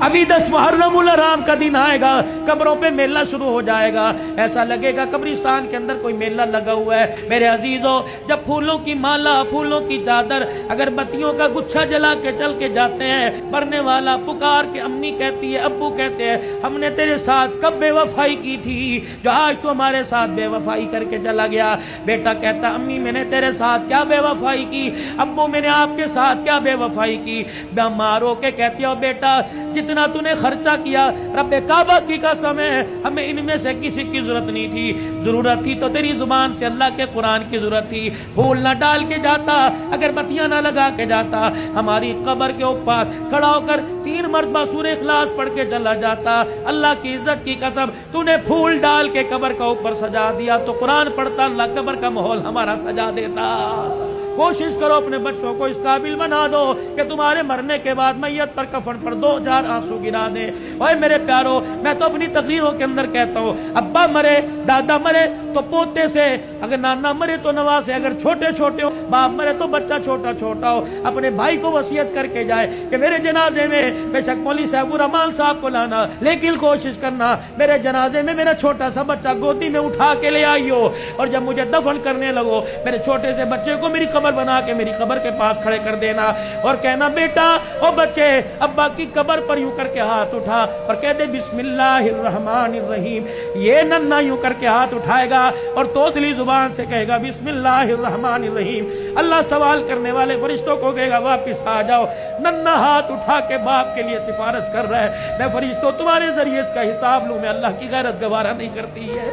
ابھی 10 محرم الحرام کا دن آئے گا، قبروں پہ میلہ شروع ہو جائے گا، ایسا لگے گا قبرستان کے اندر کوئی میلہ لگا ہوا ہے۔ میرے عزیزو، جب پھولوں کی مالا، پھولوں کی چادر، اگر بتیوں کا گچھا جلا کے چل کے جاتے ہیں، مرنے والا پکار کے امی کہتی ہے، ابو کہتے ہیں ہم نے تیرے ساتھ کب بے وفائی کی تھی جو آج تو ہمارے ساتھ بے وفائی کر کے چلا گیا۔ بیٹا کہتا امی میں نے تیرے ساتھ کیا بے وفائی کی، ابو میں نے آپ کے ساتھ کیا بے وفائی کی۔ مارو کے کہتی ہو بیٹا جتنا تو نے خرچہ کیا رب کعبہ کی قسم ہے ہمیں ان میں سے کسی کی ضرورت نہیں تھی، ضرورت تھی تو تیری زبان سے اللہ کے قرآن کی ضرورت تھی۔ پھول نہ ڈال کے جاتا، اگر بتیاں نہ لگا کے جاتا، ہماری قبر کے اوپر کھڑا ہو کر 3 مرتبہ سورہ اخلاص پڑھ کے چلا جاتا۔ اللہ کی عزت کی قسم تو نے پھول ڈال کے قبر کا اوپر سجا دیا تو قرآن پڑھتا، اللہ قبر کا ماحول ہمارا سجا دیتا۔ کوشش کرو اپنے بچوں کو اس قابل بنا دو کہ تمہارے مرنے کے بعد میت پر کفن پر 2 آنسو گرا دے۔ اوے میرے پیارو، میں تو اپنی تقریروں کے اندر کہتا ہوں ابا مرے، دادا مرے تو پوتے سے، اگر نانا مرے تو نوا سے، اگر چھوٹے چھوٹے ہو، باپ مرے تو بچہ چھوٹا چھوٹا ہو، اپنے بھائی کو وصیت کر کے جائے کہ میرے جنازے میں بے شک مولوی صاحب الرحمان صاحب کو لانا، لیکن کوشش کرنا میرے جنازے میں میرا چھوٹا سا بچہ گودی میں اٹھا کے لے آئیو، اور جب مجھے دفن کرنے لگو میرے چھوٹے سے بچے کو میری قبر بنا کے میری قبر کے پاس کھڑے کر دینا، اور کہنا بیٹا او بچے ابا کی قبر پر یوں کر کے ہاتھ اٹھا اور کہہ دے بسم اللہ الرحمن الرحیم۔ یہ ننھا یوں کر کے ہاتھ اٹھائے گا اور توتلی زبان سے کہے گا بسم اللہ الرحمن الرحیم۔ اللہ سوال کرنے والے فرشتوں کو کہے گا واپس آ جاؤ۔ ننھا ہاتھ اٹھا کے باپ کے لیے سفارش کر رہا ہے، میں فرشتوں تمہارے ذریعے اس کا حساب لوں، میں اللہ کی غیرت گوارا نہیں کرتی ہے۔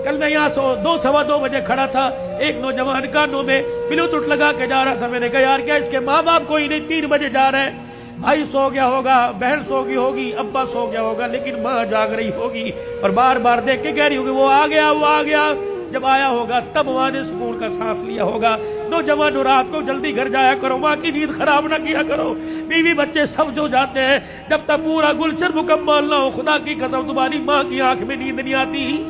کل میں یہاں 2 بجے کھڑا تھا، ایک نوجوان کانوں میں بلوٹوتھ لگا کے جا رہا تھا، میں نے کہا یار کیا اس کے ماں باپ کوئی نہیں، 3 بجے جا رہے ہیں، بھائی سو گیا ہوگا، بہن سو گئی ہوگی، ابا سو گیا ہوگا، لیکن ماں جاگ رہی ہوگی اور بار بار دیکھ کے کہہ رہی ہوگی وہ آ گیا وہ آ گیا۔ جب آیا ہوگا تب ماں نے سکون کا سانس لیا ہوگا۔ نوجوانوں رات کو جلدی گھر جایا کرو، ماں کی نیند خراب نہ کیا کرو، بیوی بچے سب جو جاتے ہیں، جب تک پورا گلشن مکمل نہ ہو خدا کی قسم تمہاری ماں کی آنکھ میں نیند نہیں آتی۔